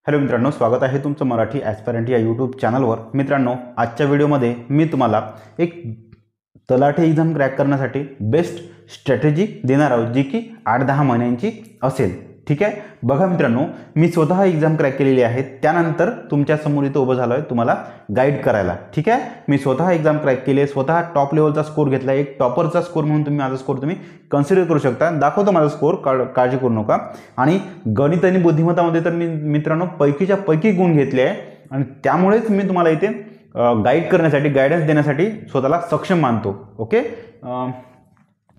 Hello मित्रांनो, स्वागत आहे तुमचं मराठी ॲस्पायरंट या यूट्यूब चॅनलवर. मित्रांनो, आजच्या व्हिडिओमध्ये मी तुम्हाला एक तलाठी एक्झाम क्रॅक करण्यासाठी बेस्ट स्ट्रॅटेजी देणार आहोत, जी की 8-10 महिन्यांची असेल. ठीक आहे, बघा मित्रांनो, मी स्वतः एक्झाम क्रॅक केलेली आहे, त्यानंतर तुमच्यासमोर इथं उभं झालो आहे तुम्हाला गाईड करायला. ठीक आहे, मी स्वतः एक्झाम क्रॅक केली आहे, स्वतः टॉप लेवलचा स्कोर घेतला, एक टॉपरचा स्कोर म्हणून तुम्ही माझा स्कोर तुम्ही कन्सिडर करू शकता. दाखवतो माझा स्कोर, काळजी करू नका. आणि गणित आणि बुद्धिमत्तामध्ये तर मी मित्रांनो पैकीच्या पैकी गुण घेतले आहे, आणि त्यामुळेच मी तुम्हाला इथे गाईड करण्यासाठी, गायडन्स देण्यासाठी स्वतःला सक्षम मानतो. ओके,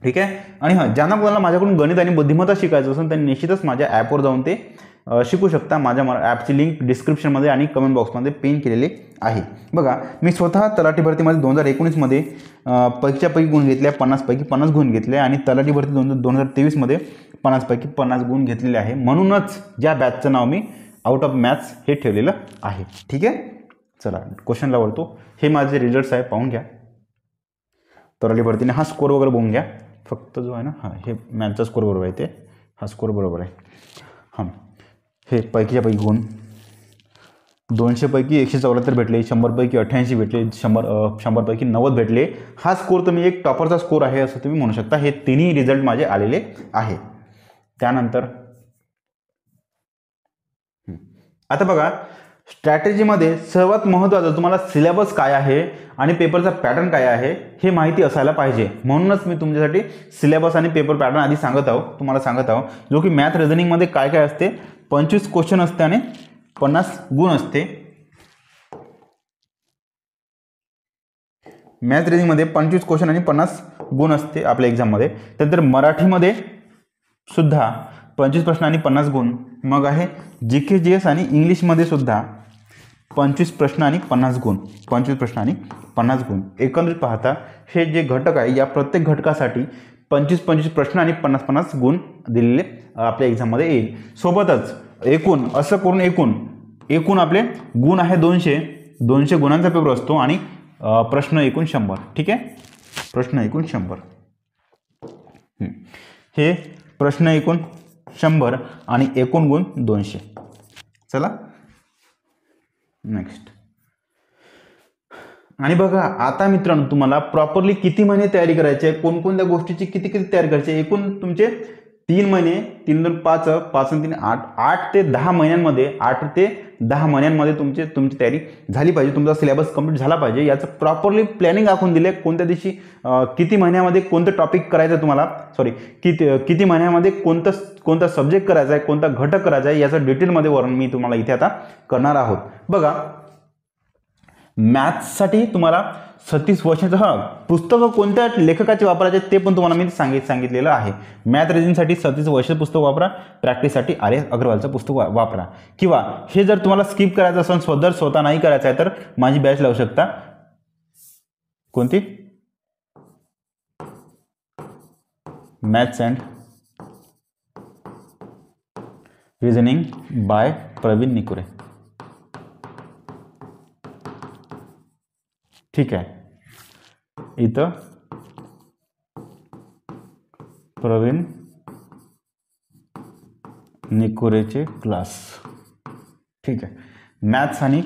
ठीक आहे. आणि हां, ज्यांना कोणाला माझ्याकडून गणित आणि बुद्धिमत्ता शिकायचं असेल त्यांनी निश्चितच माझ्या ॲपवर जाऊन ते शिकू शकता. माझ्या ॲपची लिंक डिस्क्रिप्शनमध्ये आणि कमेंट बॉक्समध्ये पिन केलेली आहे. बघा, मी स्वतः तलाठी भरतीमध्ये 2019मध्ये पैकीच्या पैकी गुण घेतले, 50 पैकी 50 गुण घेतले, आणि तलाठी भरती 2023मध्ये 50 पैकी 50 गुण घेतलेले आहे. म्हणूनच ज्या बॅचचं नाव मी आउट ऑफ मॅथ्स हे ठेवलेलं आहे. ठीक आहे, चला क्वेश्चनला वळतो. हे माझे रिझल्ट्स आहे, पाहून घ्या. तलाठी भरतीने हा स्कोर वगैरे बघून घ्या. फक्त जो आहे ना, हां, हे मॅथचा स्कोर बरोबर आहे, ते हा स्कोर बरोबर आहे. हां, हे पैकीच्या पैकी गुण 200 पैकी 174 भेटले, 100 पैकी 88 भेटले, 100 पैकी 90 भेटले. हा स्कोर तुम्ही एक टॉपरचा स्कोर आहे असं तुम्ही म्हणू शकता. हे तिन्ही रिझल्ट माझे आलेले आहे. त्यानंतर आता बघा, स्ट्रॅटेजीमध्ये सर्वात महत्त्वाचं तुम्हाला सिलेबस काय आहे आणि पेपरचा पॅटर्न काय आहे हे माहिती असायला पाहिजे. म्हणूनच मी तुमच्यासाठी सिलेबस आणि पेपर पॅटर्न आधी तुम्हाला सांगत आहो, जो की मॅथ रिझनिंगमध्ये काय काय असते. 25 क्वेश्चन असते आणि 50 गुण असते. मॅथ रिझनिंगमध्ये 25 क्वेश्चन आणि 50 गुण असते आपल्या एक्झाममध्ये. त्यानंतर मराठीमध्ये सुद्धा 25 प्रश्न आणि 50 गुण. मग आहे GK GS आणि इंग्लिशमध्ये सुद्धा 25 प्रश्न आणि 50 गुण. 25 प्रश्न आणि 50 गुण. एकंदरीत पाहता हे जे घटक आहे, या प्रत्येक घटकासाठी 25 प्रश्न आणि 50 गुण दिलेले आपल्या एक्झाममध्ये येईल. सोबतच एकूण असं करून एकूण आपले गुण आहे 200 गुणांचा पेपर असतो, आणि प्रश्न एकूण 100. ठीक आहे, प्रश्न एकूण 100. हे प्रश्न एकूण 100 आणि एकूण गुण 200. चला नेक्स्ट. आणि बघा, आता मित्रांनो, तुम्हाला प्रॉपरली किती महिने तयारी करायची आहे, कोणकोणत्या गोष्टीची किती तयारी करायची आहे. एकूण तुमचे 3 महिने, 3 2 5, 5 आणि 3 8, 8 ते 10 महिन्यांमध्ये तुमची तयारी झाली पाहिजे. तुमचा सिलेबस कंप्लीट झाला पाहिजे. याचं प्रॉपरली प्लॅनिंग आखून दिले, कोणत्या दिवशी किती महिन्यामध्ये कोणतं टॉपिक करायचं आहे तुम्हाला, किती महिन्यामध्ये कोणता सब्जेक्ट करायचा आहे, कोणता घटक करायचा आहे, याचं डिटेलमध्ये वर्णन मी तुम्हाला इथे आता करणार आहोत. बघा, मॅथ्ससाठी तुम्हाला 36 वर्षाचं पुस्तकं कोणत्या लेखकाचे वापरायचे ते पण तुम्हाला मी सांगितलेलं आहे. मॅथ रिझनिंगसाठी 36 वर्षाचं पुस्तक वापरा. प्रॅक्टिससाठी RS अग्रवालचं पुस्तक वापरा. किंवा हे जर तुम्हाला स्किप करायचं असेल, स्वतः नाही करायचं आहे, तर माझी बॅच लावू शकता. कोणती? Maths and reasoning by Pravin Nikure. ठीक आहे, इथं प्रवीण निकुरेचे क्लास. ठीक आहे, मॅथ्स आणि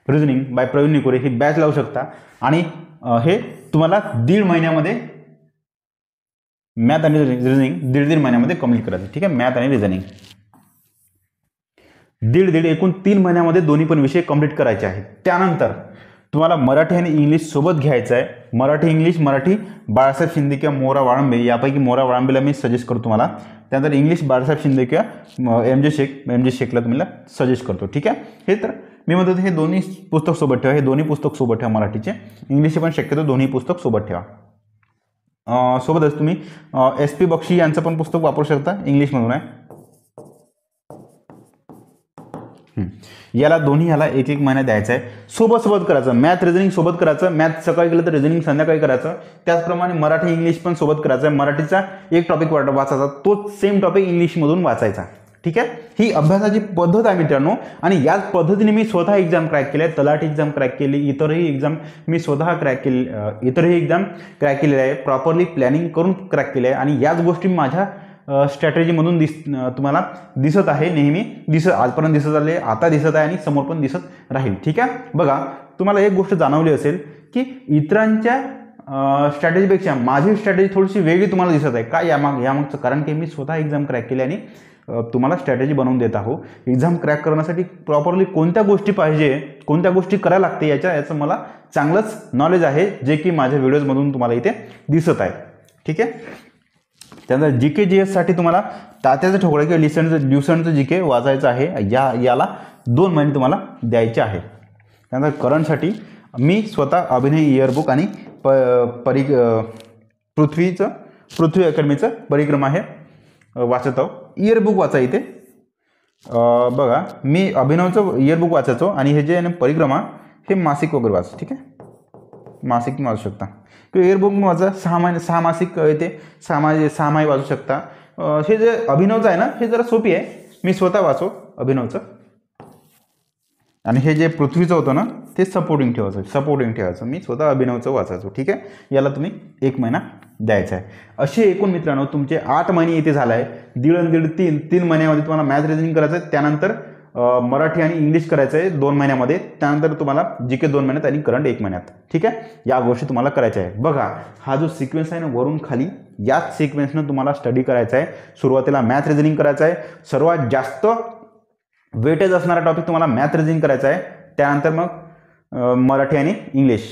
reasoning by Pravin Nikure he batch लावू शकता. आणि हे तुम्हाला 1.5 महिन्यामध्ये मॅथ आणि रिझनिंग 1.5 महिन्यामध्ये कंप्लीट करायचं. ठीक आहे, मॅथ आणि रिझनिंग 1.5 एकूण 3 महिन्यामध्ये दोन्ही पण विषय कंप्लीट करायचे आहेत. त्यानंतर तुम्हाला मराठी आणि इंग्लिश सोबत घ्यायचं आहे. मराठी बाळासाहेब शिंदे किंवा मोरा वाळंबे, यापैकी मोरा वाळंबेला मी सजेस्ट करतो तुम्हाला. त्यानंतर इंग्लिश बाळासाहेब शिंदे किंवा MJ शेखला तुम्हाला सजेस्ट करतो. ठीक आहे, हे तर मी म्हणतो हे दोन्ही पुस्तक सोबत ठेवा. हे दोन्ही पुस्तक सोबत ठेवा. मराठीचे, इंग्लिशचे पण शक्यतो दोन्ही पुस्तक सोबत ठेवा. सोबतच तुम्ही SP बक्षी यांचं पण पुस्तक वापरू शकता, इंग्लिशमधून आहे. याला ह्याला 1 महिना द्यायचा आहे. सोबत करायचं. मॅथ रिझनिंग सोबत करायचं. मॅथ सकाळी केलं तर रिझनिंग संध्याकाळी करायचं. त्याचप्रमाणे मराठी इंग्लिश पण सोबत करायचं आहे. मराठीचा एक टॉपिक वाचायचा, तोच सेम टॉपिक इंग्लिशमधून वाचायचा. ठीक आहे, ही अभ्यासाची पद्धत आहे मित्रांनो. आणि याच पद्धतीने मी स्वतः एक्झाम क्रॅक केले. तलाठी एक्झाम क्रॅक केली, इतरही एक्झाम मी स्वतः क्रॅक केली आहे. प्रॉपरली प्लॅनिंग करून क्रॅक केले आहे. आणि याच गोष्टी माझ्या स्ट्रॅटेजीमधून तुम्हाला दिसत आहे, नेहमी आजपर्यंत दिसत आले, आता दिसत आहे आणि समोर पण दिसत राहील. ठीक आहे. बघा, तुम्हाला एक गोष्ट जाणवली असेल की इतरांच्या स्ट्रॅटेजीपेक्षा माझी स्ट्रॅटेजी थोडीशी वेगळी तुम्हाला दिसत आहे. का यामागचं कारण की मी स्वतः एक्झाम क्रॅक केली आणि तुम्हाला स्ट्रॅटेजी बनवून देत आहो. एक्झाम क्रॅक करण्यासाठी प्रॉपरली कोणत्या गोष्टी पाहिजे, कोणत्या गोष्टी करायला लागते याचं मला चांगलंच नॉलेज आहे, जे की माझ्या व्हिडिओजमधून तुम्हाला इथे दिसत आहे. ठीक आहे. त्यानंतर GK GSसाठी तुम्हाला तात्याचं ठोकळा किंवा ल्युसनचं GK वाचायचं आहे. याला 2 महिने तुम्हाला द्यायचे आहे. त्यानंतर करंटसाठी मी स्वतः अभिनय इयरबुक आणि पृथ्वी अकॅडमीचं परिक्रमा हे वाचत आहो. इयरबुक वाचा इथे. बघा, मी अभिनवचं इयरबुक वाचायचो आणि हे जे आहे ना परिक्रमा हे मासिक वगैरे वाच. ठीक आहे. मासिक वाचू शकता किंवा इयरबुक वाचा. 6 मासिक येते, 6 माही वाचू शकता. हे जे अभिनवचं आहे ना हे जरा सोपी आहे, मी स्वतः वाचो अभिनवचं. आणि हे जे पृथ्वीचं होतं ना ते सपोर्टिंग ठेवायचं. मी स्वतः अभिनवचं वाचायचो. ठीक आहे. याला तुम्ही 1 महिना द्यायचा आहे. असे एकूण मित्रांनो तुमचे 8 महिने इथे झाला आहे. 3 महिन्यामध्ये तुम्हाला मॅथ रिझनिंग करायचं आहे. त्यानंतर मराठी आणि इंग्लिश करायचं आहे 2 महिन्यामध्ये. त्यानंतर तुम्हाला GK 2 महिन्यात आणि करंट 1 महिन्यात. ठीक आहे. या गोष्टी तुम्हाला करायच्या आहे. बघा, हा जो सिक्वेन्स आहे ना वरून खाली, याच सिक्वेन्सनं तुम्हाला स्टडी करायचा आहे. सुरुवातीला मॅथ रिझनिंग करायचं आहे. सर्वात जास्त वेटेज असणारा टॉपिक तुम्हाला मॅथ रिझनिंग करायचा आहे. त्यानंतर मग मराठी आणि इंग्लिश,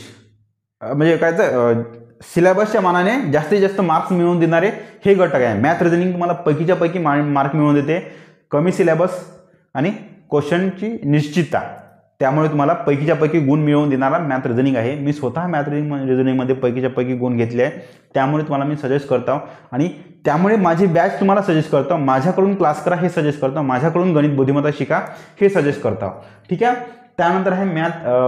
म्हणजे काय तर सिलेबसच्या मानाने जास्तीत जास्त मार्क्स मिळवून देणारे हे घटक आहे. मॅथ रिझनिंग तुम्हाला पैकीच्या पैकी मार्क मिळवून देते. कमी सिलेबस आणि क्वेश्चनची निश्चितता, त्यामुळे तुम्हाला पैकीच्या पैकी गुण मिळवून देणारा मॅथ रिझनिंग आहे. मी स्वतः मॅथ रिझनिंगमध्ये पैकीच्या पैकी गुण घेतले आहे. त्यामुळे तुम्हाला मी सजेस्ट करतो आणि त्यामुळे माझी बॅच तुम्हाला सजेस्ट करतो. माझ्याकडून क्लास करा हे सजेस्ट करतो. माझ्याकडून गणित बुद्धिमत्ता शिका हे सजेस्ट करतो. ठीक आहे. त्यानंतर आहे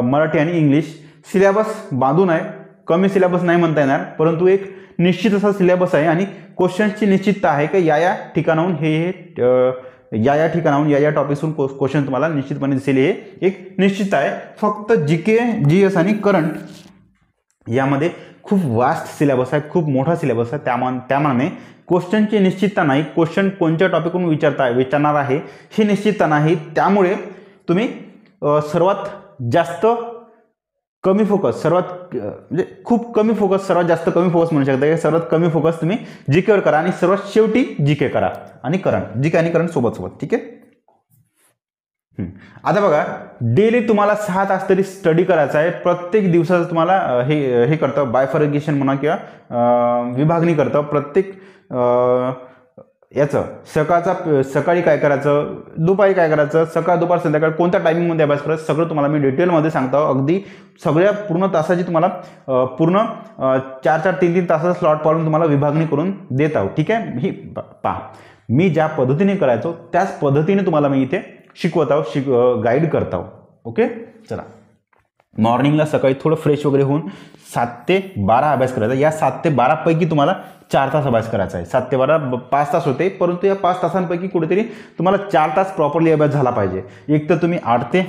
मराठी आणि इंग्लिश. सिलेबस बांधून आहे, कमी सिलेबस नाही म्हणता येणार, परंतु एक निश्चित असा सिलेबस आहे आणि क्वेश्चन्सची निश्चितता आहे की या ठिकाणाहून या ठिकाणाहून या टॉपिक्सहून क्वेश्चन तुम्हाला निश्चितपणे दिसेल. हे एक निश्चित आहे. फक्त GK GS आणि करंट यामध्ये खूप वास्ट सिलेबस आहे, खूप मोठा सिलेबस आहे. त्यामानाने क्वेश्चनची निश्चितता नाही, क्वेश्चन कोणत्या टॉपिकवरून विचारणार आहे ही निश्चितता नाही. त्यामुळे तुम्ही सर्वात जास्त कमी फोकस, म्हणजे खूप कमी फोकस, सर्वात जास्त कमी फोकस म्हणू शकता. सर्वात कमी फोकस तुम्ही GK वर करा आणि सर्वात शेवटी GK करा आणि करंट, GK आणि करंट सोबत. ठीक आहे. आता बघा, डेली तुम्हाला 6 तास तरी स्टडी करायचा आहे. प्रत्येक दिवसाचं तुम्हाला हे करतं, बायफर्गेशन म्हणा किंवा विभागणी करतं. प्रत्येक याचं सकाळी काय करायचं, दुपारी काय करायचं, सकाळ दुपार संध्याकाळ कोणत्या टायमिंगमध्ये अभ्यास करायचं सगळं तुम्हाला मी डिटेलमध्ये सांगतो. अगदी सगळ्या पूर्ण तासाची तुम्हाला पूर्ण 4-4, 3-3 तासाचा स्लॉट पाडून तुम्हाला विभागणी करून देत आहोत. ठीक आहे. ही पहा, मी ज्या पद्धतीने करायचो त्याच पद्धतीने तुम्हाला मी इथे शिकवत आहो, गाईड करत आहो. ओके. चला, मॉर्निंगला सकाळी थोडं फ्रेश वगैरे होऊन 7 ते 12 अभ्यास करायचा. या 7 ते 12 पैकी तुम्हाला 4 तास अभ्यास करायचा आहे. 7 ते 12 5 तास होते, परंतु या 5 तासांपैकी कुठेतरी तुम्हाला 4 तास प्रॉपरली अभ्यास झाला पाहिजे. एक तर तुम्ही 8 ते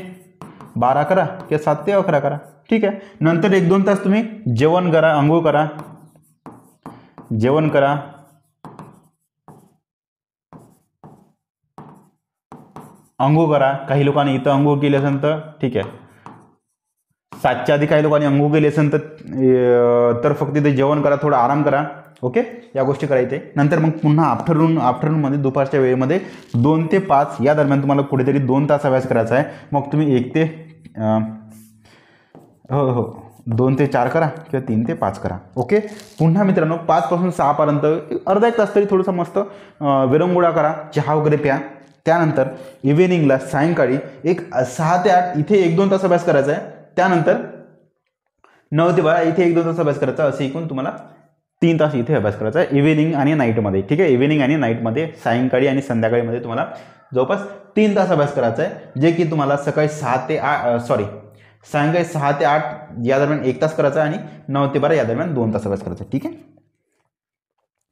12 करा किंवा 7 ते 11 करा. ठीक आहे. नंतर 1-2 तास तुम्ही जेवण करा, अंघोळ करा, काही लोकांनी इथं अंघोळ केली असेल तर ठीक आहे. 7च्या आधी काही लोकांनी अंघोळ केली असेल तर फक्त इथे जेवण करा, थोडा आराम करा. ओके. या गोष्टी करायचे. नंतर मग पुन्हा आफ्टरनूनमध्ये दुपारच्या वेळेमध्ये 2 ते 5 या दरम्यान तुम्हाला कुठेतरी 2 तास अभ्यास करायचा आहे. मग तुम्ही 2 ते 4 करा किंवा 3 ते 5 करा. ओके. पुन्हा मित्रांनो 5 पासून 6 पर्यंत अर्धा 1 तास तरी थोडंसं मस्त विरंगुळा करा, चहा वगैरे प्या. त्यानंतर इव्हिनिंगला सायंकाळी 6 ते 8 इथे 1-2 तास अभ्यास करायचा आहे. त्यानंतर 9 ते 12 इथे 1-2 तास अभ्यास करायचा. असे एकूण तुम्हाला 3 तास इथे अभ्यास करायचा आहे इव्हिनिंग आणि नाईटमध्ये. ठीक आहे. इव्हिनिंग आणि नाईटमध्ये, सायंकाळी आणि संध्याकाळीमध्ये तुम्हाला जवळपास 3 तास अभ्यास करायचा आहे. जे की तुम्हाला सायंकाळी 6 ते 8 या दरम्यान 1 तास करायचा आणि 9 ते 12 या दरम्यान 2 तास अभ्यास करायचा. ठीक आहे.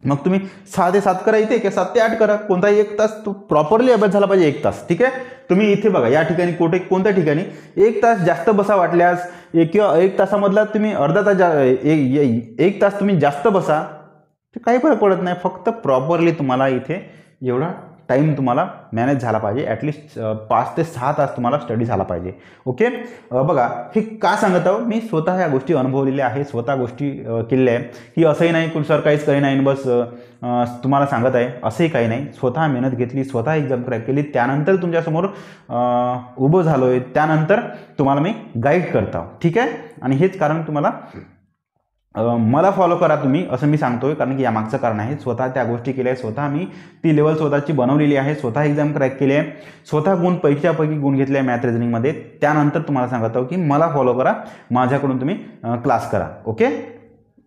मग तुम्ही 6 ते 7 करा इथे किंवा 7 ते 8 करा, कोणताही 1 तास तो प्रॉपरली अभ्यास झाला पाहिजे. 1 तास. ठीक आहे. तुम्ही इथे बघा, या ठिकाणी कोणत्या ठिकाणी 1 तास जास्त बसा वाटल्यास किंवा 1 तासामधला तुम्ही अर्धा तास 1 तास तुम्ही जास्त बसा ते काही फरक पडत नाही, फक्त प्रॉपरली तुम्हाला इथे एवढा टाईम तुम्हाला मॅनेज झाला पाहिजे, ॲटलिस्ट 5 ते 6 तास तुम्हाला स्टडी झाला पाहिजे. ओके. बघा हे का सांगत आहो, मी स्वतः ह्या गोष्टी अनुभवलेल्या आहे, स्वतः गोष्टी केलेल्या आहे, की असंही नाही की सर काहीच काही नाही बस तुम्हाला सांगत आहे, असंही काही नाही. स्वतः मेहनत घेतली, स्वतः एक्झाम क्रॅक केली, त्यानंतर तुमच्यासमोर उभं झालो आहे, त्यानंतर तुम्हाला मी गाईड करतो. ठीक आहे. आणि हेच कारण तुम्हाला मला फॉलो करा तुम्ही असं मी सांगतोय, कारण की यामागचं कारण आहे स्वतः त्या गोष्टी केल्या आहे, स्वतः मी ती लेवल स्वतःची बनवलेली आहे, स्वतः एक्झाम क्रॅक केली आहे, स्वतः पैकीच्यापैकी गुण घेतले आहे मॅथ रिझनिंगमध्ये. त्यानंतर तुम्हाला सांगत आहो की मला फॉलो करा, माझ्याकडून तुम्ही क्लास करा. ओके.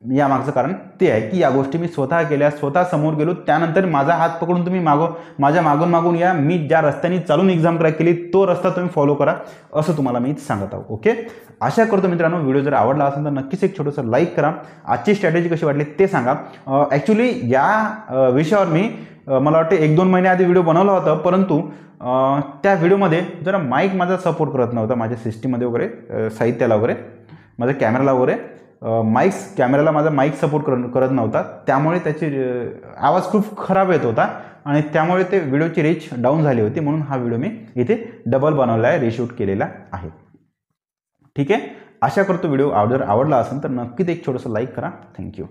यामागचं कारण ते आहे की या गोष्टी मी स्वतः केल्या, स्वतः समोर गेलो, त्यानंतर माझा हात पकडून तुम्ही माझ्या मागून या, मी ज्या रस्त्याने चालून एक्झाम क्रॅक केली तो रस्ता तुम्ही फॉलो करा, असं तुम्हाला मी सांगत आहो. ओके. आशा करतो मित्रांनो व्हिडिओ जर आवडला असेल तर नक्कीच एक छोटंसं लाईक करा. आजची स्ट्रॅटेजी कशी वाटली ते सांगा. ॲक्च्युली या विषयावर मी मला वाटतं 1-2 महिने आधी व्हिडिओ बनवला होता, परंतु त्या व्हिडिओमध्ये जरा माईक माझा सपोर्ट करत नव्हता, माझ्या सिस्टीममध्ये वगैरे, साहित्याला वगैरे, माझ्या कॅमेराला वगैरे, कॅमेराला माझा माईक सपोर्ट करत नव्हता, त्यामुळे त्याची आवाज खूप खराब येत होता आणि त्यामुळे ते व्हिडिओची रीच डाऊन झाली होती. म्हणून हा व्हिडिओ मी इथे डबल बनवला आहे, रिशूट केलेला आहे. ठीक आहे. आशा करतो व्हिडिओ आवडला असेल तर नक्कीच एक छोटंसं लाईक करा. थँक्यू.